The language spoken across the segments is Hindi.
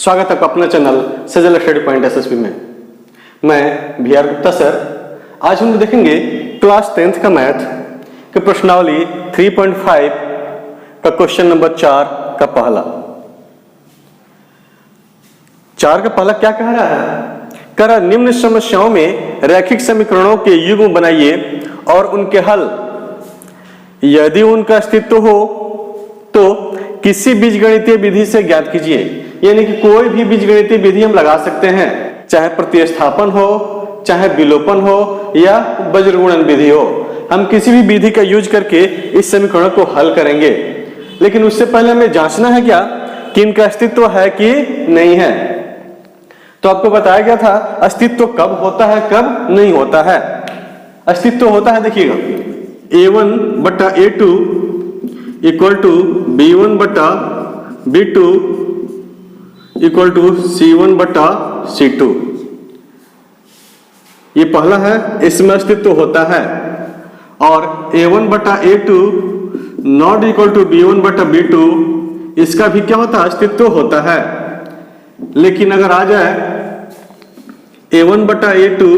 स्वागत है आपका अपना चैनल सजल स्टडी पॉइंट एसएसपी में। मैं VR गुप्ता सर। आज हम देखेंगे क्लास 10th का मैथ के प्रश्नावली 3.5 का क्वेश्चन नंबर 4 का पहला। 4 का पहला क्या कह रहा है? कह रहा निम्न समस्याओं में रैखिक समीकरणों के युग्म बनाइए और उनके हल, यदि उनका अस्तित्व हो तो किसी बीजगणितीय विधि से ज्ञात कीजिए। यानी कि कोई भी बीजगणितीय विधि हम लगा सकते हैं, चाहे प्रतिस्थापन हो, चाहे विलोपन हो या वज्रगुणन विधि हो। हम किसी भी विधि का यूज करके इस समीकरण को हल करेंगे, लेकिन उससे पहले हमें जांचना है क्या कि इनका अस्तित्व है कि नहीं है। तो आपको बताया गया था अस्तित्व कब होता है कब नहीं होता है। अस्तित्व होता है, देखिएगा, a1 बटा a2 इक्वल टू b1 बटा b2 इक्वल टू c1 बटा c2। ये पहला है, इसमें अस्तित्व होता है। और a1 बटा a2 not equal to b1 बटा b2, इसका भी क्या होता है? अस्तित्व होता है। लेकिन अगर आ जाए a1 बटा a2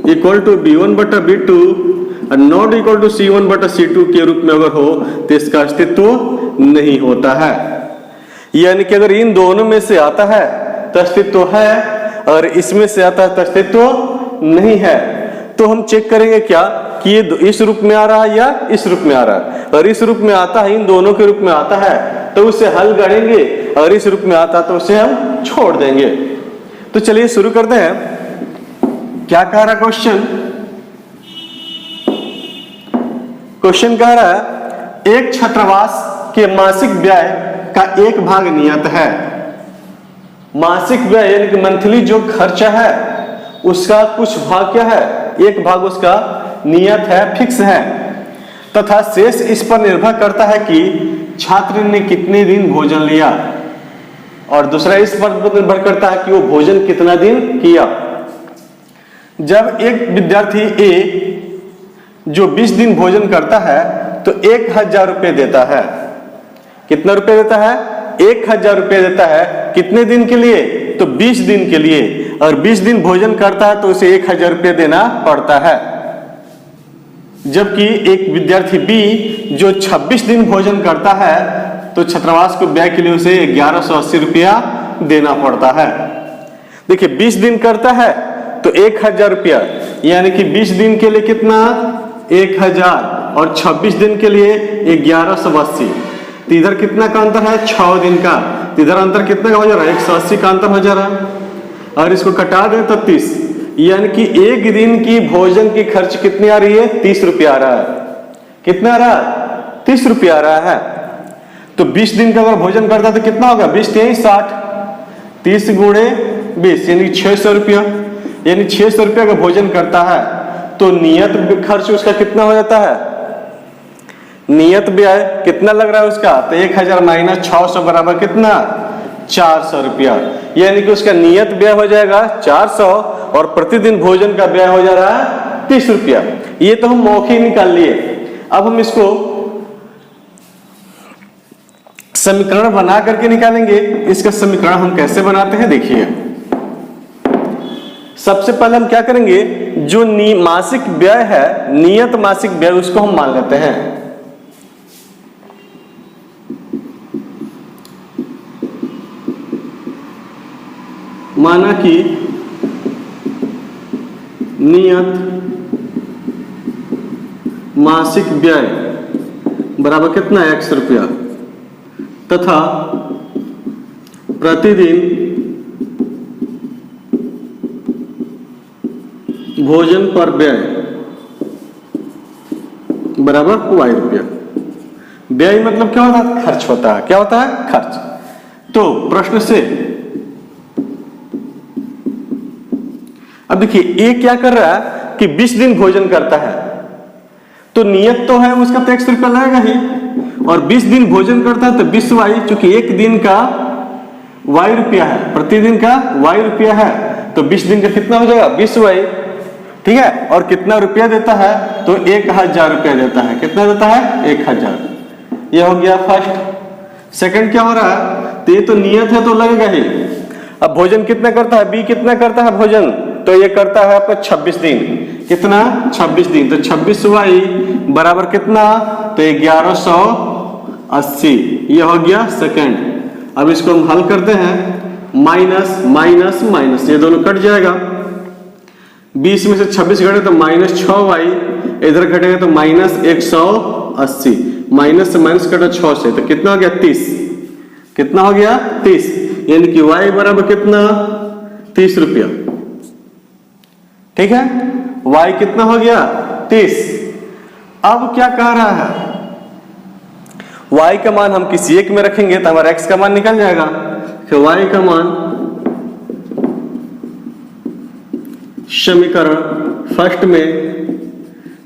इक्वल टू b1 बटा b2 not equal to c1 बटा c2 के रूप में अगर हो तो इसका अस्तित्व नहीं होता है। यानी कि अगर इन दोनों में से आता है तो अस्तित्व है और इसमें से आता है तो अस्तित्व नहीं है। तो हम चेक करेंगे क्या कि ये इस रूप में आ रहा है या इस रूप में आ रहा है। और इस रूप में आता है, इन दोनों के रूप में आता है तो उसे हल करेंगे, और इस रूप में आता है तो उसे हम छोड़ देंगे। तो चलिए शुरू करते हैं। क्या कह रहा क्वेश्चन? क्वेश्चन कह रहा है एक छात्रावास के मासिक व्यय का एक भाग नियत है। मासिक व्यय यानी कि मंथली जो खर्चा है उसका कुछ भाग क्या है? एक भाग उसका नियत है, फिक्स है, तथा शेष इस पर निर्भर करता है कि छात्र ने कितने दिन भोजन लिया, और दूसरा इस पर निर्भर करता है कि वो भोजन कितना दिन किया। जब एक विद्यार्थी ए जो 20 दिन भोजन करता है तो 1000 रुपये देता है। कितना रुपए देता है? 1000 रुपये देता है। कितने दिन के लिए? तो 20 दिन के लिए। और 20 दिन भोजन करता है तो उसे 1000 रुपये देना पड़ता है। जबकि एक विद्यार्थी बी जो 26 दिन भोजन करता है तो छात्रावास को व्यय के लिए उसे 1180 रुपया देना पड़ता है। देखिए 20 दिन करता है तो 1000 रुपया, यानी कि 20 दिन के लिए कितना? 1000, और 26 दिन के लिए 1180। तो इधर कितना का अंतर है? 6 दिन का। तो इधर अंतर कितना का हो जा रहा है? 180 का अंतर हो जा रहा है। और इसको कटा दें तो 30, यानी कि एक दिन की भोजन की खर्च कितनी आ रही है? 30 रुपया आ रहा है। कितना आ रहा है? 30 रुपया आ रहा है। तो 20 दिन का अगर भोजन करता है तो कितना होगा? 20 3 60, 30 गुणे 20 यानी 600 रुपया। यानी 600 रुपया का भोजन करता है तो नियत खर्च उसका कितना हो जाता है? नियत व्यय कितना लग रहा है उसका? तो 1000 माइनस 600 बराबर कितना? 400 रुपया। यानी कि उसका नियत व्यय हो जाएगा 400 और प्रतिदिन भोजन का व्यय हो जा रहा है 30 रुपया। ये तो हम मौखिक निकाल लिए। अब हम इसको समीकरण बना करके निकालेंगे। इसका समीकरण हम कैसे बनाते हैं देखिए। सबसे पहले हम क्या करेंगे, जो मासिक व्यय है, नियत मासिक व्यय, उसको हम मान लेते हैं। माना कि नियत मासिक व्यय बराबर कितना? 100 रुपया, तथा प्रतिदिन भोजन पर व्यय बराबर y रुपया। व्यय मतलब क्या होता है? खर्च होता है। क्या होता है? खर्च। तो प्रश्न से अब देखिए ये क्या कर रहा है कि 20 दिन भोजन करता है तो नियत तो है उसका तो 100 रुपया लगेगा ही, और 20 दिन भोजन करता है तो 20y, चूंकि एक दिन का y रुपया है, प्रतिदिन का y रुपया है, तो 20 दिन का कितना हो जाएगा? 20y। ठीक है। और कितना रुपया देता है? तो 1000 रुपया देता है। कितना देता है? 1000। यह हो गया फर्स्ट। सेकंड क्या हो रहा है? तो ये तो नियत है तो लगेगा ही, अब भोजन कितना करता है, बी कितना करता है भोजन, तो ये करता है आपका 26 दिन। कितना, 26 दिन। तो 26y बराबर कितना, तो 1180, ये हो गया सेकंड। अब इसको हम हल करते हैं, माइनस माइनस माइनस, ये दोनों कट जाएगा। 20 में से 26 घटे तो -6y, इधर घटेगा तो -180, माइनस से माइनस कटा 6 से, तो कितना हो गया 30। कितना हो गया 30, यानी कि y बराबर कितना, 30 रुपया। ठीक है, y कितना हो गया 30। अब क्या कह रहा है, y का मान हम किसी एक में रखेंगे तो हमारा x का मान निकल जाएगा। तो y का मान समीकरण फर्स्ट में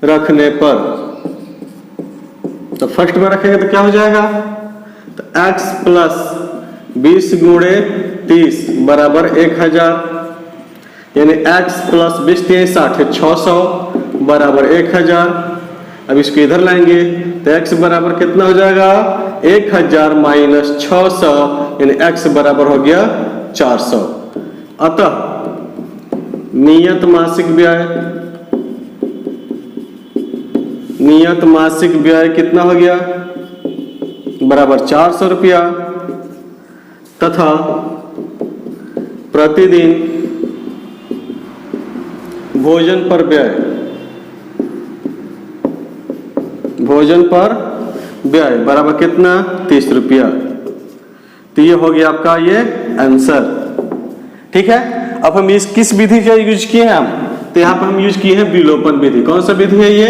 रखने पर, तो फर्स्ट में रखेंगे तो क्या हो जाएगा, तो x प्लस 20 गुणे 30 बराबर 1000, यानी x प्लस 20 60 है 600 बराबर 1000। अब इसको इधर लाएंगे तो x बराबर कितना हो जाएगा, 1000 माइनस 600, यानी x बराबर हो गया 400। अतः नियत मासिक व्यय, नियत मासिक व्यय कितना हो गया, बराबर 400 रुपया, तथा प्रतिदिन भोजन पर व्यय, भोजन पर व्यय बराबर कितना, 30 रुपया। तो ये हो गया आपका ये आंसर। ठीक है, अब हम इस किस विधि का यूज किए हैं हम, तो यहां पर हम यूज किए हैं विलोपन विधि। कौन सा विधि है ये,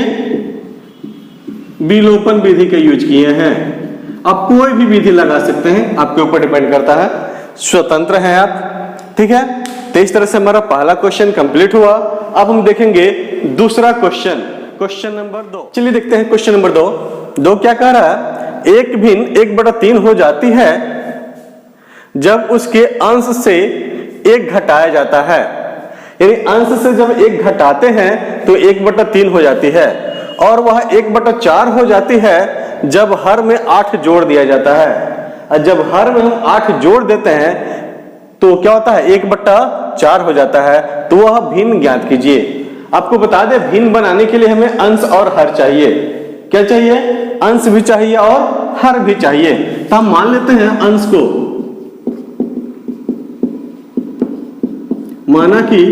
विलोपन विधि का यूज किए हैं। आप कोई भी विधि लगा सकते हैं, आपके ऊपर डिपेंड करता है, स्वतंत्र हैं आप। ठीक है, तो इस तरह से हमारा पहला क्वेश्चन कंप्लीट हुआ। अब हम देखेंगे दूसरा क्वेश्चन, क्वेश्चन नंबर 2। चलिए देखते हैं क्वेश्चन नंबर 2। दो क्या कह रहा है, एक भिन्न 1/3 हो जाती है जब उसके अंश से 1 घटाया जाता है। यानी अंश से जब 1 घटाते हैं तो 1/3 हो जाती है, और वह 1/4 हो जाती है जब हर में 8 जोड़ दिया जाता है। और जब हर में हम 8 जोड़ देते हैं तो क्या होता है, 1/4 हो जाता है। तो वह भिन्न ज्ञात कीजिए। आपको बता दें, भिन्न बनाने के लिए हमें अंश और हर चाहिए। क्या चाहिए, अंश भी चाहिए और हर भी चाहिए। तो हम मान लेते हैं अंश को, माना कि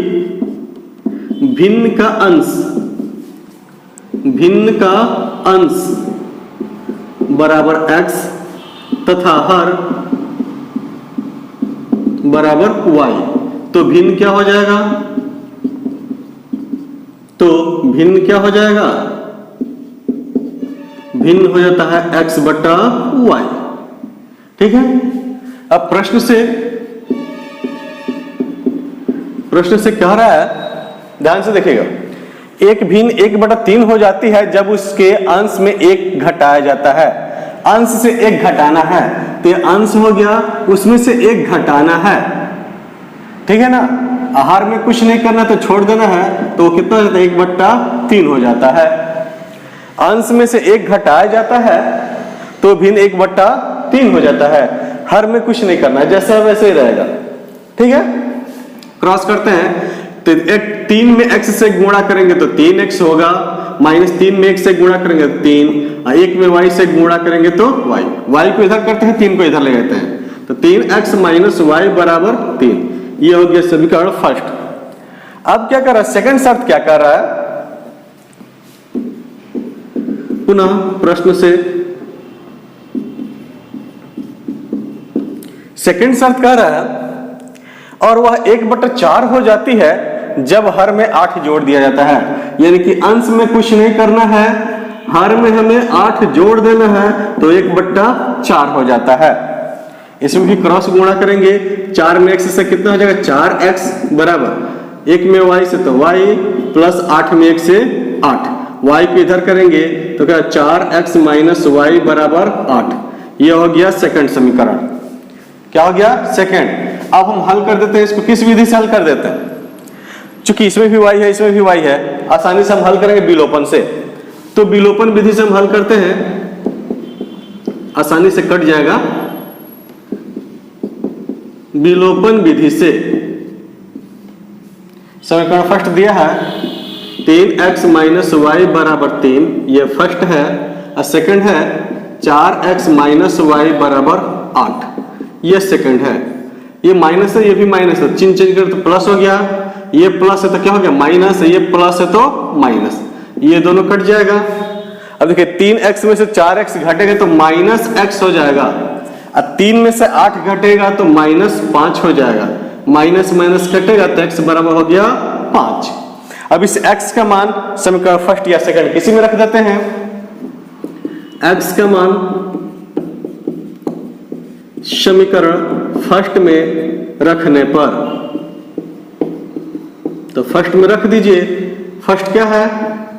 भिन्न का अंश, भिन्न का अंश बराबर x तथा हर बराबर y। तो भिन्न क्या हो जाएगा, तो भिन्न क्या हो जाएगा, भिन्न हो जाता है x/y। ठीक है, अब प्रश्न से कह रहा है, ध्यान से देखिएगा, एक भिन्न 1/3 हो जाती है जब उसके अंश में 1 घटाया जाता है। अंश से 1 घटाना है तो ये अंश हो गया, उसमें से 1 घटाना है। ठीक है ना, आहार में कुछ नहीं करना तो छोड़ देना है, तो कितना हो जाता है, 1/3 हो जाता है। अंश में से 1 घटाया जाता है तो भिन्न 1/3 हो जाता है। हर में कुछ नहीं करना है, जैसा वैसे ही रहेगा। ठीक है, क्रॉस करते हैं तो 3 में x से गुणा करेंगे तो 3x होगा, -3 में 1 से गुणा करेंगे तो 3, 1 में y से गुणा करेंगे तो y को इधर करते हैं, 3 को इधर ले जाते हैं, तो 3x माइनस y बराबर 3। ये हो गया समीकरण फर्स्ट। अब क्या कर रहा है, सेकंड शर्त क्या कर रहा है, पुनः प्रश्न से सेकंड शर्त कह रहा है, और वह 1/4 हो जाती है जब हर में 8 जोड़ दिया जाता है। यानी कि अंश में कुछ नहीं करना है, हर में हमें 8 जोड़ देना है तो 1/4 हो जाता है। इसमें भी क्रॉस गुणा करेंगे, 4 में x से कितना हो जाएगा, 4x बराबर 1 में y से तो y प्लस 8 में 1 से 8, y को इधर करेंगे तो क्या 4x माइनस y बराबर 8। यह हो गया सेकंड समीकरण। क्या हो गया, सेकंड। अब हम हल कर देते हैं इसको, किस विधि से हल कर देते हैं, चूंकि इसमें भी y है इसमें भी y है, आसानी से हम हल करेंगे विलोपन से। तो विलोपन विधि से हम हल करते हैं, आसानी से कट जाएगा। विलोपन विधि से। समीकरण फर्स्ट दिया है 3x माइनस वाई बराबर 3, ये फर्स्ट है। और सेकंड है 4x माइनस वाई बराबर 8, ये सेकंड है। ये माइनस है, ये भी माइनस है, चिन्ह चेंज कर तो प्लस हो गया, ये प्लस है तो क्या हो गया माइनस है, ये प्लस है तो माइनस, ये दोनों कट जाएगा। अब देखिए 3x में से 4x घटेगा तो माइनस x हो जाएगा, और 3 में से 8 घटेगा तो माइनस 5 हो जाएगा। माइनस माइनस कटेगा तो x बराबर हो गया 5। अब इस x का मान समीकरण फर्स्ट या सेकंड किसी में रख देते हैं। x का मान समीकरण फर्स्ट में रखने पर, तो फर्स्ट में रख दीजिए। फर्स्ट क्या है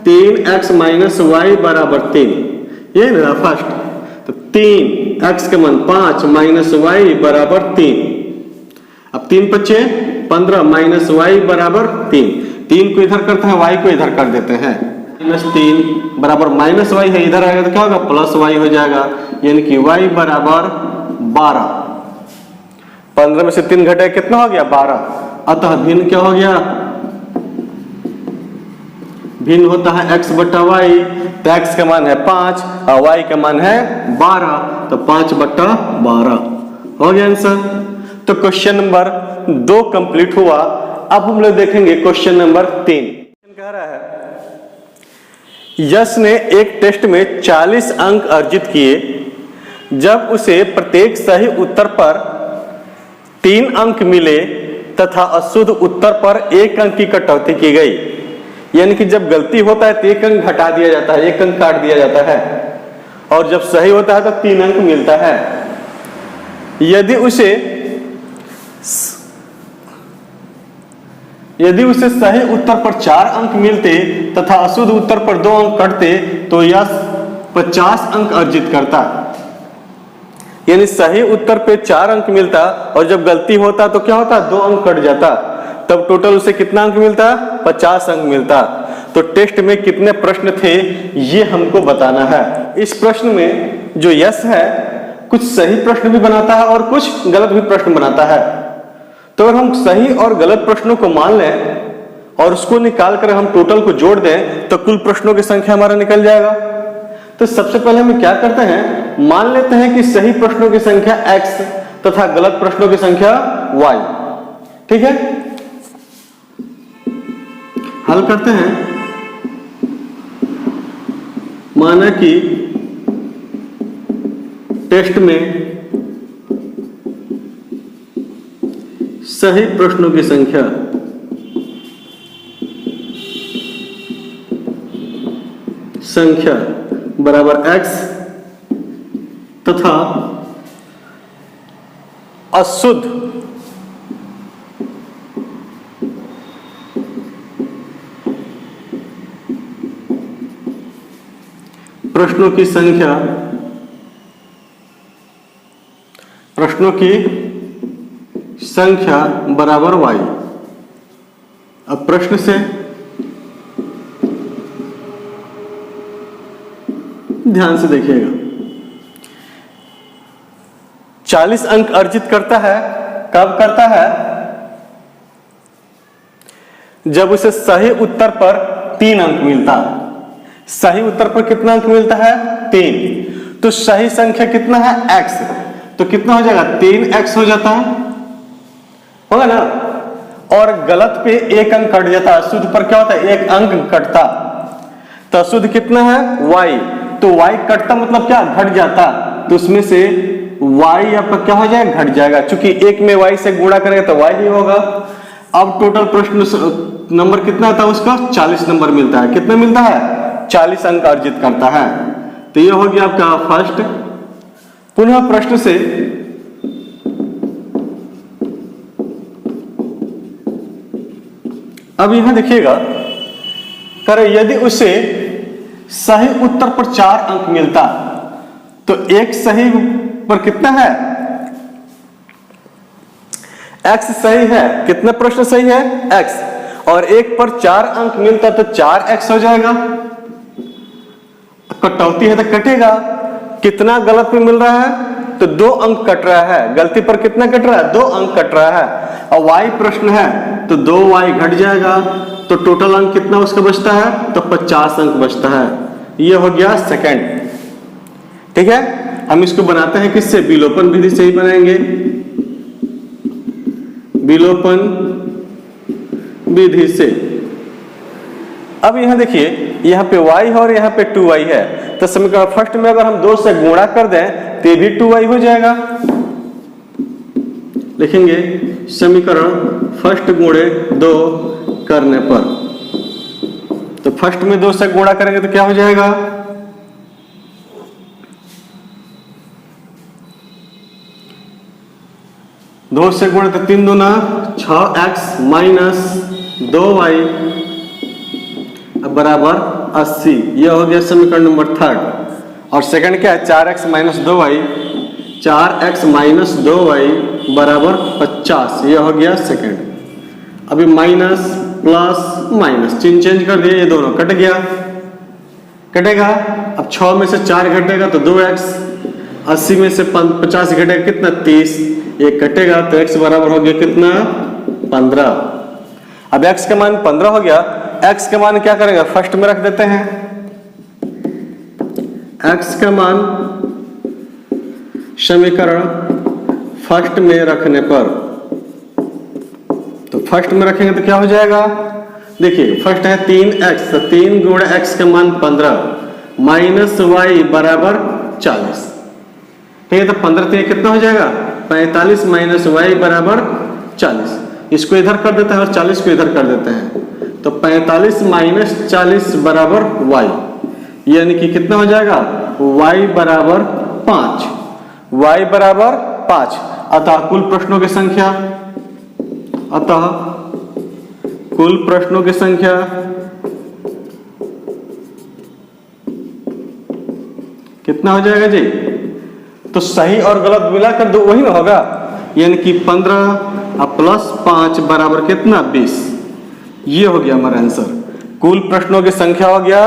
3x माइनस वाई बराबर 3, ये मेरा फर्स्ट। तो 3x का मान 5 माइनस वाई बराबर 3। अब 3 बचे 15 माइनस वाई बराबर 3। 3 को इधर करते हैं, y को इधर कर देते हैं। -3 बराबर माइनस वाई है, इधर आएगा तो क्या होगा प्लस वाई हो जाएगा, यानी कि y बराबर 12। 15 में से 3 घटे कितना हो गया 12। अतः भिन्न क्या हो गया, भिन्न होता है x बट्टा वाई। तो x का मान है 5 और y का मान है 12, तो 5 बट्टा 12 हो गया आंसर। तो क्वेश्चन नंबर 2 कंप्लीट हुआ। अब हम लोग देखेंगे क्वेश्चन नंबर 3। कह रहा है यश ने एक टेस्ट में 40 अंक अर्जित किए। जब उसे प्रत्येक सही उत्तर पर 3 अंक मिले तथा अशुद्ध उत्तर पर 1 अंक की कटौती की गई, यानी कि जब गलती होता है तो 1 अंक घटा दिया जाता है, 1 अंक काट दिया जाता है, और जब सही होता है तो 3 अंक मिलता है। यदि उसे सही उत्तर पर 4 अंक मिलते तथा अशुद्ध उत्तर पर 2 अंक कटते तो यह 50 अंक अर्जित करता। यानी सही उत्तर पे 4 अंक मिलता और जब गलती होता तो क्या होता 2 अंक कट जाता, तब टोटल उसे कितना अंक मिलता 50 अंक मिलता। तो टेस्ट में कितने प्रश्न थे ये हमको बताना है। इस प्रश्न में जो यश है कुछ सही प्रश्न भी बनाता है और कुछ गलत भी प्रश्न बनाता है। तो अगर हम सही और गलत प्रश्नों को मान लें और उसको निकाल कर हम टोटल को जोड़ दें तो कुल प्रश्नों की संख्या हमारा निकल जाएगा। तो सबसे पहले हम क्या करते हैं, मान लेते हैं कि सही प्रश्नों की संख्या x तथा गलत प्रश्नों की संख्या y। ठीक है, हल करते हैं। माना कि टेस्ट में सही प्रश्नों की संख्या बराबर x तथा अशुद्ध प्रश्नों की संख्या बराबर y। अब प्रश्न से ध्यान से देखिएगा, 40 अंक अर्जित करता है। कब करता है, जब उसे सही उत्तर पर 3 अंक मिलता। सही उत्तर पर कितना अंक मिलता है 3, तो सही संख्या कितना है x, तो कितना हो जाएगा 3x हो जाता है, होगा ना। और गलत पे 1 अंक कट जाता है, अशुद्ध पर क्या होता है 1 अंक कटता। तो अशुद्ध कितना है y, तो y कटता मतलब क्या घट जाता, तो उसमें से y आपका क्या हो जाएगा घट जाएगा, क्योंकि 1 में y से गुणा करेगा तो y ही होगा। अब टोटल प्रश्न नंबर कितना था उसका 40 नंबर मिलता है। कितना मिलता है 40 अंक अर्जित करता है। तो ये हो गया आपका फर्स्ट। पुनः प्रश्न से अब यहां देखिएगा, करे यदि उसे सही उत्तर पर 4 अंक मिलता तो एक सही पर कितना है x सही है। कितना प्रश्न सही है x, और एक पर 4 अंक मिलता तो 4x हो जाएगा। कटौती है तो कटेगा। कितना गलत पे मिल रहा है तो 2 अंक कट रहा है, गलती पर कितना कट रहा है, 2 अंक कट रहा है। और y प्रश्न है तो 2y घट जाएगा, तो टोटल अंक कितना उसका बचता है, तो 50 अंक बचता है। ये हो गया सेकंड। ठीक है, हम इसको बनाते हैं किससे, विलोपन विधि से ही बनाएंगे, विलोपन विधि से। अब यहां देखिए, यहां पे y है और यहां पे 2y है, तो समीकरण फर्स्ट में अगर हम 2 से गुणा कर दें तो ये भी 2y हो जाएगा। लिखेंगे समीकरण फर्स्ट गुणे 2 करने पर, तो फर्स्ट में 2 से गुणा करेंगे तो क्या हो जाएगा, 2 से गुणा तो 3 दूना 6x माइनस 2y बराबर 80। यह हो गया समीकरण नंबर थर्ड। और सेकंड क्या है, 4x minus 2y, 4x minus 2y बराबर 50। यह हो गया सेकंड। अभी माइनस प्लस माइनस चिन्ह चेंज कर दिए, ये दोनों कट गया, कटेगा। अब 6 में से 4 घटेगा तो 2x, 80 में से 50 घटेगा कितना, 30, ये कटेगा तो x बराबर हो गया कितना, 15। अब x का मान 15 हो गया, x का मान क्या करेगा, फर्स्ट में रख देते हैं। x का मान समीकरण फर्स्ट में रखने पर, तो फर्स्ट में रखेंगे तो क्या हो जाएगा, देखिए फर्स्ट है 3x, तो 3 गुणा x का मान 15 माइनस y बराबर 40। ठीक है, तो 15 से कितना हो जाएगा, 45 माइनस y बराबर 40। इसको इधर कर देते हैं और 40 को इधर कर देते हैं, तो 45 माइनस 40 बराबर y, यानी कि कितना हो जाएगा, y बराबर 5, y बराबर 5। अतः कुल प्रश्नों की संख्या, अतः कुल प्रश्नों की संख्या कितना हो जाएगा जी, तो सही और गलत मिलाकर 2 वही ना होगा, यानी कि 15 प्लस 5 बराबर कितना, 20। ये हो गया हमारा आंसर। कुल प्रश्नों की संख्या हो गया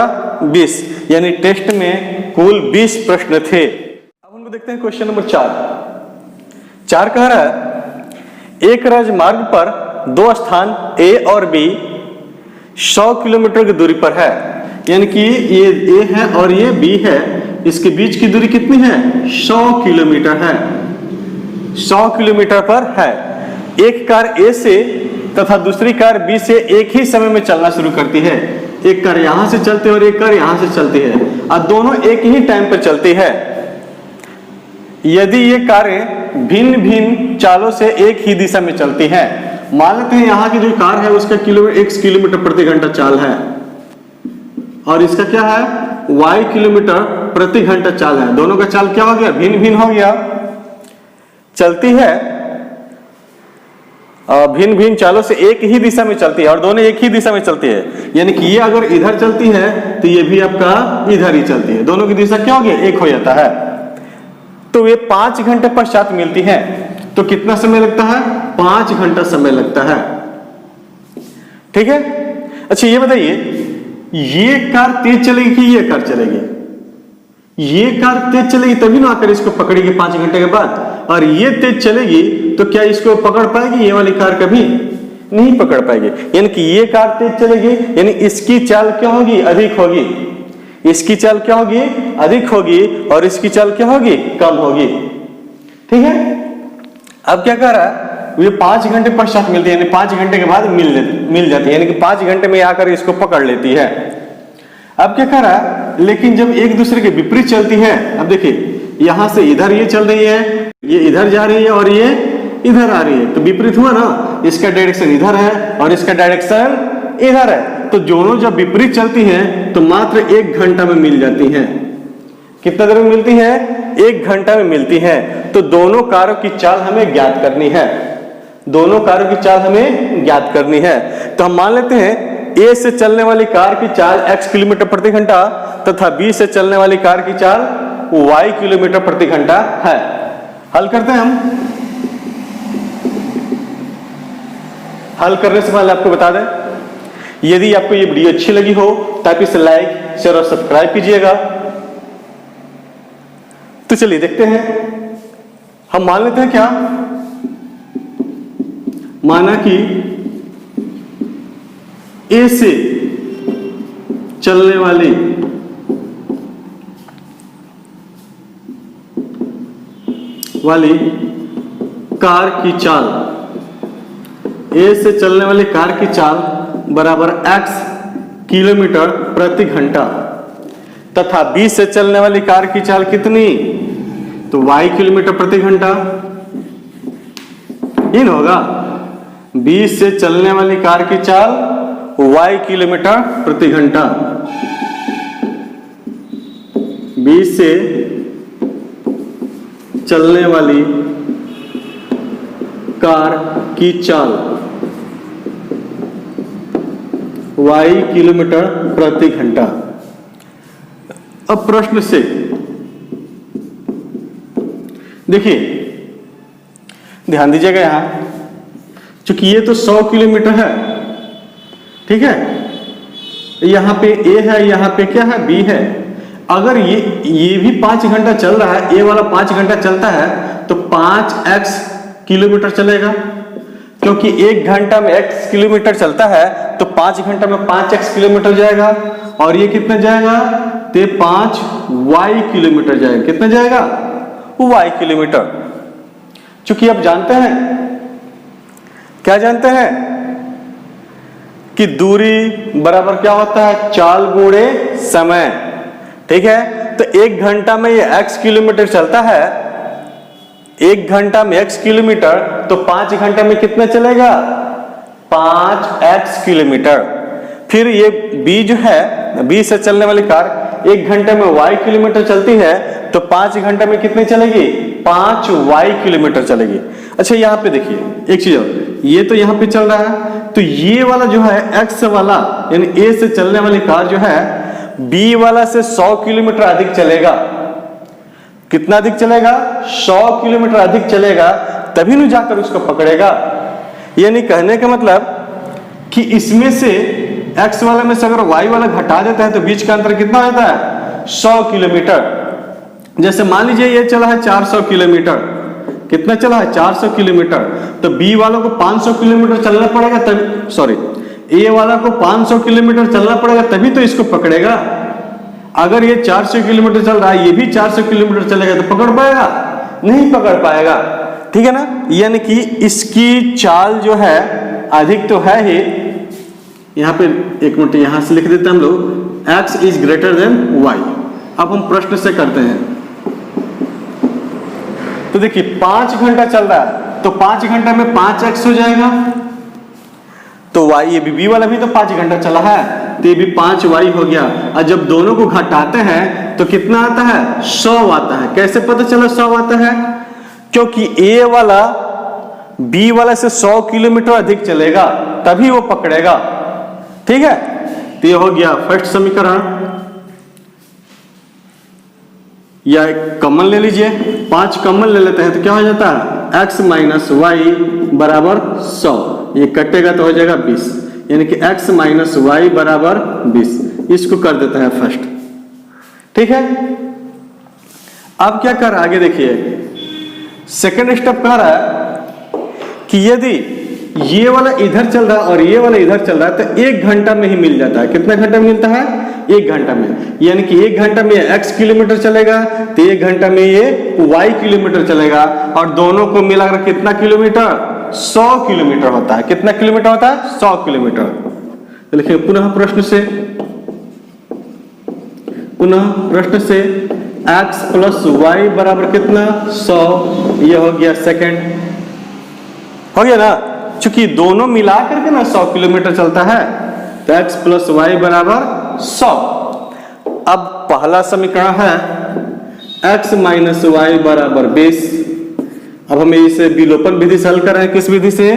20, यानी टेस्ट में कुल 20 प्रश्न थे। अब हम देखते हैं क्वेश्चन नंबर 4 कह रहा है, एक राजमार्ग पर 2 स्थान A और B 100 किलोमीटर की दूरी पर है, यानी कि ये A है और ये B है, इसके बीच की दूरी कितनी है, 100 किलोमीटर है, 100 किलोमीटर पर है। एक कार A से तथा दूसरी कार B से एक ही समय में चलना शुरू करती है। एक कार यहां से चलती है और एक कार यहां से चलती है, और दोनों एक ही टाइम पर चलती है। यदि ये कारें भिन्न भिन्न चालों से एक ही दिशा में चलती हैं, मान लेते हैं यहाँ की जो कार है उसका 1 किलोमीटर प्रति घंटा चाल है, और इसका क्या है, y किलोमीटर प्रति घंटा चाल है। दोनों का चाल क्या हो गया, भिन्न भिन्न हो गया, चलती है भिन्न भिन्न चालों से एक ही दिशा में चलती है, और दोनों एक ही दिशा में चलती है, यानी कि ये अगर इधर चलती है तो ये भी आपका इधर ही चलती है, दोनों की दिशा क्या हो गया, एक हो जाता है। तो वे 5 घंटे पश्चात मिलती हैं, तो कितना समय लगता है, 5 घंटा समय लगता है। ठीक है, अच्छा ये बताइए, ये कार तेज चलेगी कि ये कार चलेगी, ये कार तेज चलेगी तभी ना आकर इसको पकड़ेगी 5 घंटे के बाद, और ये तेज चलेगी तो क्या इसको पकड़ पाएगी, ये वाली कार कभी नहीं पकड़ पाएगी। यानी कि ये कार तेज चलेगी, यानी इसकी चाल क्या होगी, अधिक होगी, इसकी चाल क्या होगी, अधिक होगी, और इसकी चाल क्या होगी, कम होगी। ठीक है, अब क्या कर रहा है, ये 5 घंटे पश्चात मिलती है, यानी 5 घंटे के बाद मिल जाती है, यानी कि 5 घंटे में आकर इसको पकड़ लेती है। अब क्या कर रहा है, लेकिन जब एक दूसरे के विपरीत चलती है, अब देखिए यहां से इधर ये चल रही है, ये इधर जा रही है और ये इधर आ रही है, तो विपरीत हुआ ना, इसका डायरेक्शन इधर है और इसका डायरेक्शन इधर है, तो दोनों जब विपरीत चलती हैं तो मात्र 1 घंटा में मिल जाती हैं। कितना देर में मिलती है, 1 घंटा में मिलती है। तो दोनों कारों की चाल हमें ज्ञात करनी है, दोनों कारों की चाल हमें ज्ञात करनी है। तो हम मान लेते हैं A से चलने वाली कार की चाल x किलोमीटर प्रति घंटा तथा B से चलने वाली कार की चाल y किलोमीटर प्रति घंटा है। हल करते हैं हम। हल करने से पहले आपको बता दें, यदि आपको ये वीडियो अच्छी लगी हो तो आप इसे लाइक, शेयर और सब्सक्राइब कीजिएगा। तो चलिए देखते हैं हम मान लेते हैं क्या, माना कि ए से चलने वाली कार की चाल, ए से चलने वाली कार की चाल बराबर x किलोमीटर प्रति घंटा, तथा बी से चलने वाली कार की चाल कितनी, तो y किलोमीटर प्रति घंटा। इन होगा बी से चलने वाली कार की चाल y किलोमीटर प्रति घंटा, बी से चलने वाली कार की चाल y किलोमीटर प्रति घंटा। अब प्रश्न से देखिए, ध्यान दीजिएगा यहां, चूंकि ये तो 100 किलोमीटर है, ठीक है, यहां पे ए है, यहां पे क्या है, बी है। अगर ये भी 5 घंटा चल रहा है, ए वाला 5 घंटा चलता है, तो 5x किलोमीटर चलेगा, क्योंकि 1 घंटा में x किलोमीटर चलता है, तो 5 घंटा में 5x किलोमीटर जाएगा, और ये कितना जाएगा, तो 5y किलोमीटर जाएगा। कितना जाएगा, y किलोमीटर। चूंकि आप जानते हैं, क्या जानते हैं कि दूरी बराबर क्या होता है, चाल गुणे समय, ठीक है। तो 1 घंटा में ये x किलोमीटर चलता है, 1 घंटा में x किलोमीटर, तो 5 घंटा में कितना चलेगा, 5x किलोमीटर। फिर ये b जो है, b से चलने वाली कार 1 घंटे में y किलोमीटर चलती है, तो 5 घंटे में कितनी चलेगी, 5y किलोमीटर चलेगी। अच्छा यहाँ पे देखिए एक चीज और, ये तो यहाँ पे चल रहा है, तो ये वाला जो है x वाला, यानी a से चलने वाली कार जो है b वाला से 100 किलोमीटर अधिक चलेगा। कितना अधिक चलेगा, 100 किलोमीटर अधिक चलेगा, तभी न जाकर उसको पकड़ेगा। यानी कहने का मतलब कि इसमें से x वाला में से अगर y वाला घटा देता है, तो बीच का अंतर कितना होता है, 100 किलोमीटर। जैसे मान लीजिए ये चला है 400 किलोमीटर, कितना चला है, 400 किलोमीटर, तो b वालों को 500 किलोमीटर चलना पड़ेगा, तभी, सॉरी, a वाला को 500 किलोमीटर चलना पड़ेगा, तभी तो इसको पकड़ेगा। अगर ये 400 किलोमीटर चल रहा है, ये भी 400 किलोमीटर चलेगा, तो पकड़ पाएगा, नहीं पकड़ पाएगा, ठीक है ना। यानी कि इसकी चाल जो है अधिक तो है ही। यहां पे एक मिनट यहां से लिख देते हैं हम लोग, x is greater than y। अब हम प्रश्न से करते हैं, तो देखिए 5 घंटा चल रहा है, तो 5 घंटा में 5x हो जाएगा, तो y, ये b वाला भी तो 5 घंटा चला है, तो ये भी 5y हो गया। और जब दोनों को घटाते हैं तो कितना आता है, 100 आता है। कैसे पता चला 100 आता है, क्योंकि a वाला b वाला से 100 किलोमीटर अधिक चलेगा, तभी वो पकड़ेगा, ठीक है। तो ये हो गया फर्स्ट समीकरण। या कॉमन ले लीजिए, 5 कॉमन ले लेते हैं, तो क्या हो जाता है, x माइनस वाई बराबर 100, ये कटेगा तो हो जाएगा 20, यानी कि x माइनस वाई बराबर 20। इसको कर देते हैं फर्स्ट, ठीक है। अब क्या कर, आगे देखिए सेकंड स्टेप कह रहा है कि यदि ये वाला इधर चल रहा है और ये वाला इधर चल रहा है, तो 1 घंटा में ही मिल जाता है। कितना घंटा मिलता है, 1 घंटा में। यानी कि 1 घंटा में x किलोमीटर चलेगा, तो 1 घंटा में ये y किलोमीटर चलेगा, और दोनों को मिलाकर कितना किलोमीटर, 100 किलोमीटर होता है। कितना किलोमीटर होता है, 100 किलोमीटर। तो लिखिए पुनः प्रश्न से x प्लस वाई बराबर कितना, 100। ये हो गया सेकंड, हो गया ना। चूंकि दोनों मिला करके ना 100 किलोमीटर चलता है, तो x प्लस वाई बराबर 100। अब पहला समीकरण है x माइनस वाई बराबर 20। अब हमें इसे विलोपन विधि से हल कर रहे हैं। किस विधि से,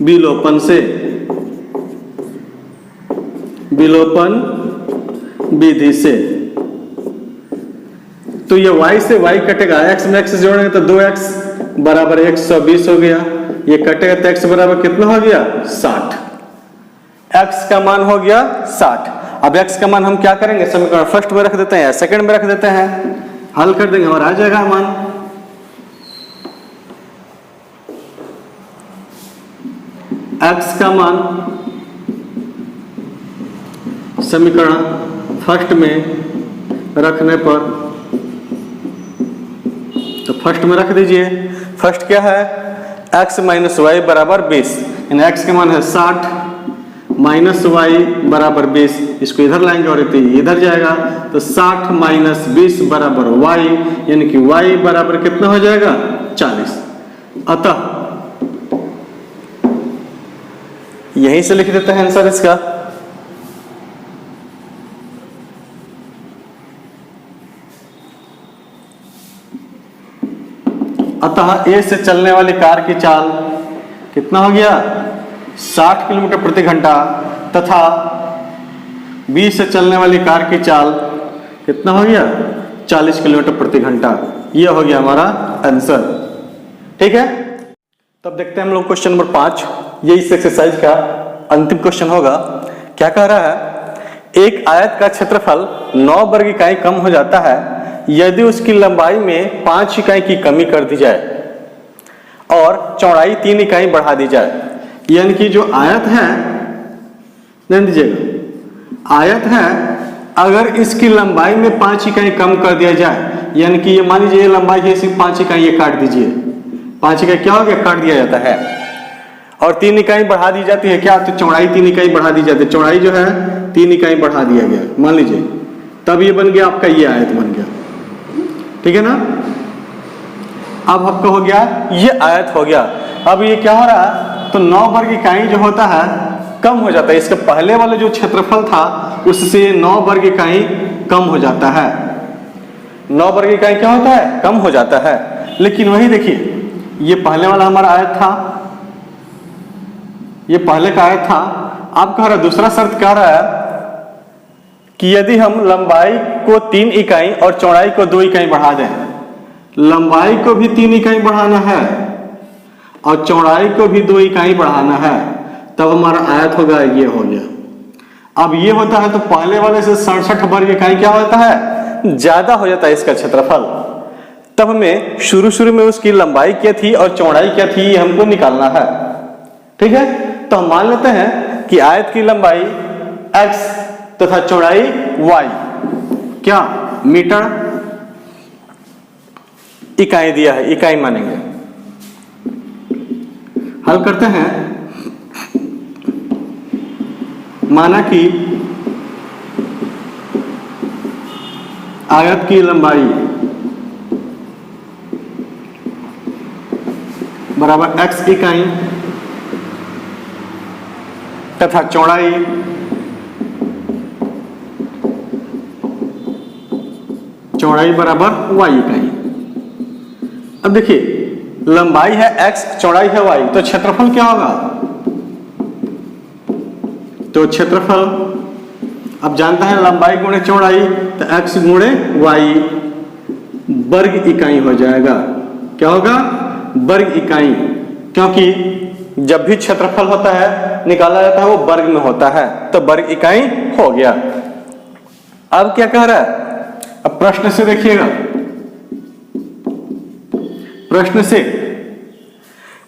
विलोपन से, विलोपन विधि से। तो ये y से y कटेगा, x में x जोड़ेंगे तो 2x बराबर 120 हो गया। ये कटेगा तो x बराबर कितना हो गया, 60। x का मान हो गया 60। अब x का मान हम क्या करेंगे, समीकरण फर्स्ट में रख देते हैं या सेकंड में रख देते हैं, हल कर देंगे और आ जाएगा मान। x का मान समीकरण फर्स्ट में रखने पर, तो फर्स्ट में रख दीजिए। फर्स्ट क्या है, x माइनस वाई बराबर 20, यानी x का मान है 60 माइनस वाई बराबर 20, इसको इधर लाएंगे और इधर जाएगा, तो 60 माइनस 20 बराबर y, यानी कि y बराबर कितना हो जाएगा 40। अतः यहीं से लिख देते हैं आंसर इसका। अतः ए से चलने वाली कार की चाल कितना हो गया 60 किलोमीटर प्रति घंटा, तथा बी से चलने वाली कार की चाल कितना हो गया 40 किलोमीटर प्रति घंटा। यह हो गया हमारा आंसर। ठीक है, तब देखते हैं हम लोग क्वेश्चन नंबर 5। ये इस एक्सरसाइज का अंतिम क्वेश्चन होगा। क्या कह रहा है, एक आयत का क्षेत्रफल 9 वर्ग इकाई कम हो जाता है यदि उसकी लंबाई में 5 इकाई की कमी कर दी जाए और चौड़ाई 3 इकाई बढ़ा दी जाए। यानी कि जो आयत है, ध्यान दीजिएगा, आयत है, अगर इसकी लंबाई में 5 इकाई कम कर दिया जाए, यानी कि ये मान लीजिए ये लंबाई है, सिर्फ 5 इकाई ये काट दीजिए, 5 इकाई क्या हो गया काट दिया जाता है, और 3 इकाई बढ़ा दी जाती है। क्या, तो चौड़ाई 3 इकाई बढ़ा दी जाती है, चौड़ाई जो है 3 इकाई बढ़ा दिया गया मान लीजिए, तब ये बन गया आपका ये आयत बन गया। ठीक है ना, अब आपका हो गया ये आयत हो गया। अब ये क्या हो रहा है, तो 9 वर्ग इकाई जो होता है कम हो जाता है, इसके पहले वाले जो क्षेत्रफल था उससे 9 वर्ग इकाई कम हो जाता है। 9 वर्ग इकाई क्या होता है, कम हो जाता है। लेकिन वही देखिए, ये पहले वाला हमारा आयत था, ये पहले का आयत था। अब कह रहा है, दूसरा शर्त कह रहा है कि यदि हम लंबाई को 3 इकाई और चौड़ाई को 2 इकाई बढ़ा दें, लंबाई को भी 3 इकाई बढ़ाना है और चौड़ाई को भी 2 इकाई बढ़ाना है, तब हमारा आयत होगा ये हो गया। अब ये होता है तो पहले वाले से 67 वर्ग इकाई क्या होता है, ज्यादा हो जाता है इसका क्षेत्रफल। तब हमें शुरू में उसकी लंबाई क्या थी और चौड़ाई क्या थी ये हमको निकालना है। ठीक है, तो हम मान लेते हैं कि आयत की लंबाई x तथा चौड़ाई y क्या मीटर इकाई दिया है, इकाई मानेंगे। हल करते हैं। माना कि आयत की लंबाई बराबर x इकाई तथा चौड़ाई बराबर y इकाई। अब देखिए, लंबाई है x, चौड़ाई है y, तो क्षेत्रफल क्या होगा, तो क्षेत्रफल अब जानते हैं लंबाई गुणे चौड़ाई, तो x गुणे y वर्ग इकाई हो जाएगा। क्या होगा, वर्ग इकाई, क्योंकि जब भी क्षेत्रफल होता है निकाला जाता है वो वर्ग में होता है, तो वर्ग इकाई हो गया। अब क्या कह रहा है, अब प्रश्न से देखिएगा, प्रश्न से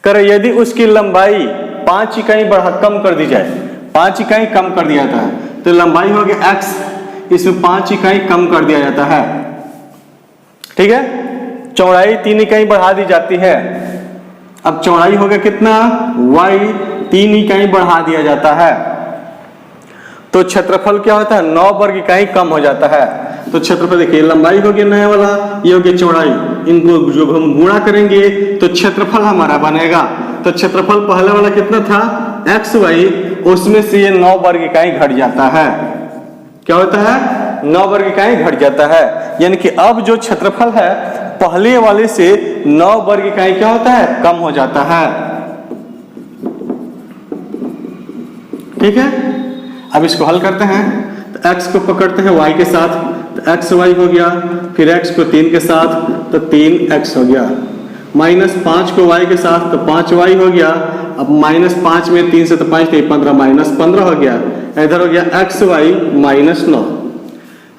कर यदि उसकी लंबाई 5 इकाई कम कर दी जाए, 5 इकाई कम कर दिया जाता है, तो लंबाई हो गया x, इसमें 5 इकाई कम कर दिया जाता है। ठीक है, चौड़ाई 3 इकाई बढ़ा दी जाती है। अब चौड़ाई हो गया कितना, y 3 इकाई बढ़ा दिया जाता है, तो क्षेत्रफल क्या होता है, 9 वर्ग इकाई कम हो जाता है। तो क्षेत्रफल देखिए, लंबाई हो गया नया वाला, ये हो गया चौड़ाई, इनको जब हम गुणा करेंगे तो क्षेत्रफल हमारा बनेगा। तो क्षेत्रफल पहले वाला कितना था एक्स वाई, उसमें से ये 9 वर्ग इकाई घट जाता है। क्या होता है, 9 वर्ग इकाई घट जाता है। यानी कि अब जो क्षेत्रफल है पहले वाले से 9 वर्ग इकाई क्या होता है, कम हो जाता है। ठीक है, अब इसको हल करते हैं। तो x को पकड़ते हैं y के साथ, तो एक्स वाई हो गया, फिर x को 3 के साथ तो 3x हो गया, -5 को y के साथ तो 5y हो गया। अब -5 में 3 से तो 5 थे, 15 -15 हो गया। इधर हो गया xy -9।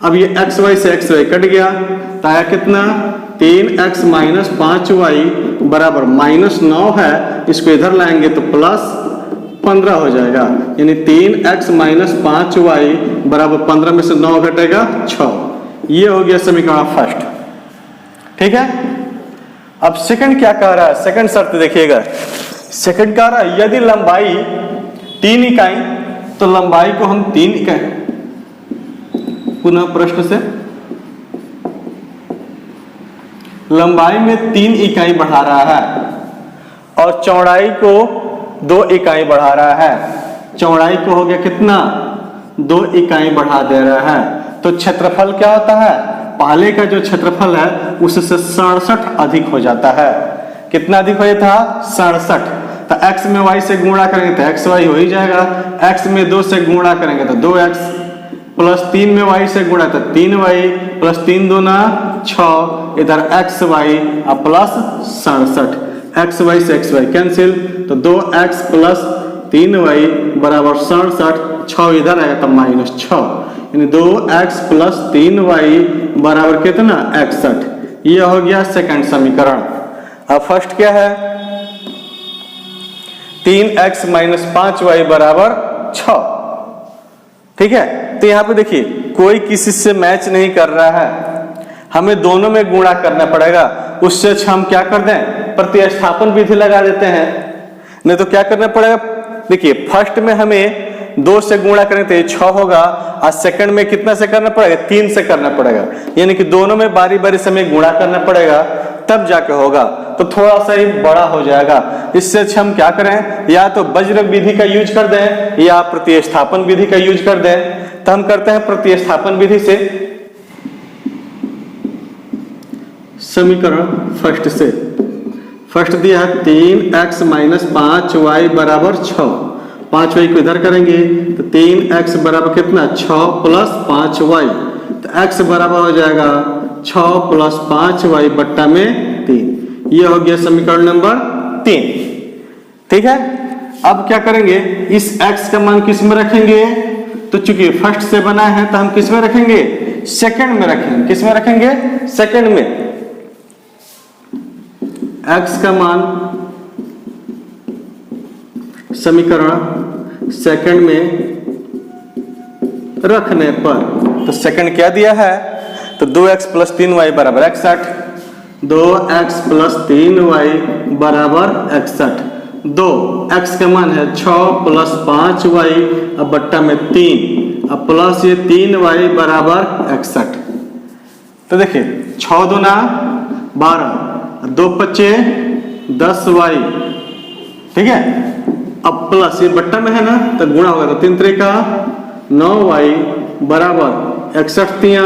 अब ये xy से xy कट गया तो आया कितना, 3x -5y बराबर -9 है। इसको इधर लाएंगे तो 15 हो जाएगा, यानी 3x माइनस 5y बराबर 15 में से 9 घटेगा 6। ये हो गया समीकरण फर्स्ट। ठीक है, अब सेकंड क्या कह रहा है, सेकंड शर्त देखिएगा। सेकंड कह रहा है यदि लंबाई 3 इकाई, तो लंबाई को हम 3 इकाई, पुनः प्रश्न से लंबाई में 3 इकाई बढ़ा रहा है और चौड़ाई को 2 इकाई बढ़ा रहा है। चौड़ाई को हो गया कितना, 2 इकाई बढ़ा दे रहा है। तो क्षेत्रफल क्या होता है, पहले का जो क्षेत्रफल है उससे 67 अधिक हो जाता है। कितना अधिक हो जाता है, 67। तो x में y से गुणा करेंगे तो x y हो ही जाएगा, x में 2 से गुणा करेंगे तो 2x, प्लस 3 में y से गुणा तो 3y, प्लस 3 दूना 6, इधर x y और प्लस 67, x y से x y कैंसिल, तो 2x प्लस 3y बराबर 67, 6 इधर आएगा तो -6, यानी 2x प्लस 3y बराबर कितना 61। ये हो गया सेकंड समीकरण। अब फर्स्ट क्या है, 3x माइनस 5y बराबर 6। ठीक है, तो यहां पे देखिए कोई किसी से मैच नहीं कर रहा है, हमें दोनों में गुणा करना पड़ेगा। उससे अच्छा हम क्या कर दें, प्रतिस्थापन विधि लगा देते हैं। नहीं तो क्या करना पड़ेगा, देखिए फर्स्ट में हमें 2 से गुणा करें तो ये 6 होगा, और सेकंड में कितना से करना पड़ेगा, 3 से करना पड़ेगा, यानी कि दोनों में बारी बारी से हमें गुणा करना पड़ेगा, तब जाके होगा। तो थोड़ा सा ही बड़ा हो जाएगा। इससे अच्छा हम क्या करें, या तो वज्र विधि का यूज कर दें या प्रतिस्थापन विधि का यूज कर दें। तो हम करते हैं प्रतिस्थापन विधि से। समीकरण फर्स्ट से, फर्स्ट दिया है 3x माइनस 5y बराबर 6। 5y को इधर करेंगे तो 3x बराबर कितना, 6 प्लस 5y, तो x बराबर हो जाएगा 6 प्लस 5y बट्टा में 3। ये हो गया समीकरण नंबर 3। ठीक है, अब क्या करेंगे, इस x का मान किस में रखेंगे, तो चूंकि फर्स्ट से बना है तो हम किस में रखेंगे, सेकंड में रखेंगे। किस में रखेंगे, सेकंड में। x का मान समीकरण सेकंड में रखने पर, तो सेकंड क्या दिया है, तो 2x प्लस 3y बराबर 61, 2x प्लस 3y बराबर 61। 2x का मान है 6 प्लस 5y अब बट्टा में 3, अब प्लस ये 3y बराबर 61। तो देखिए 6 दूना 12, 2 पच्चे 10y। ठीक है, अब प्लस ये बट्टा में है ना, तो गुणा होगा, तो 3 त्रिका 9y बराबर 61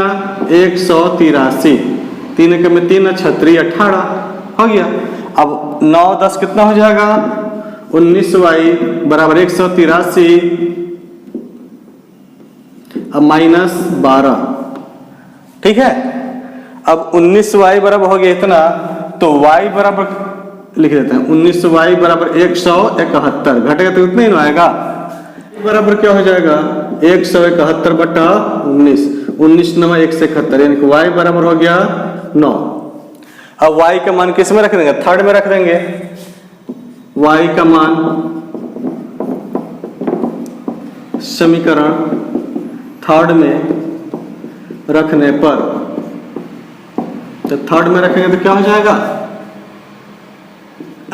183, 3 एक में 3 छत्री 18 हो गया। अब 9 10 कितना हो जाएगा, 19y बराबर 183 अब माइनस 12। ठीक है, अब 19y बराबर हो गया इतना, तो y बराबर लिख देते हैं 19y बराबर 171, घटेगा तो उतना ही ना आएगा, बराबर क्या हो जाएगा 171 बटा 19, 19 9 171, यानी कि y बराबर हो गया 9। अब y का मान किस में रख देंगे, थर्ड में रख देंगे। y का मान समीकरण थर्ड में रखने पर, तो थर्ड में रखेंगे तो क्या हो जाएगा,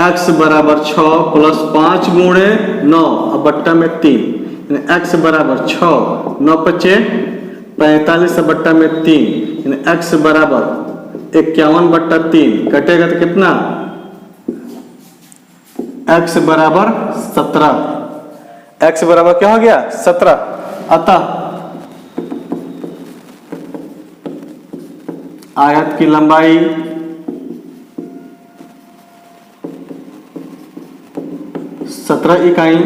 x बराबर 6 प्लस 5 गुणे 9 अब बट्टा में 3, यानी x बराबर 6, 9 पच्चे 45 बट्टा में 3, यानी x बराबर 51 बट्टा 3, कटेगा तो कितना, x बराबर 17। x बराबर क्या हो गया 17। अतः आयत की लंबाई 17 इकाई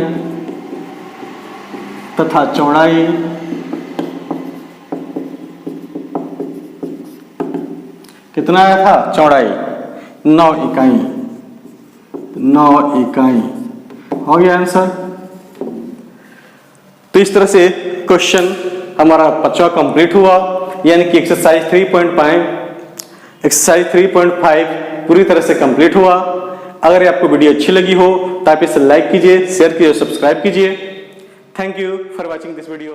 तथा चौड़ाई कितना आया था, चौड़ाई 9 इकाई, 9 इकाई हो गया आंसर। तो इस तरह से क्वेश्चन हमारा 5वां कंप्लीट हुआ, यानी कि एक्सरसाइज 3.5 पूरी तरह से कंप्लीट हुआ। अगर आपको वीडियो अच्छी लगी हो तो आप इसे लाइक कीजिए, शेयर कीजिए, सब्सक्राइब कीजिए। Thank you for watching this video.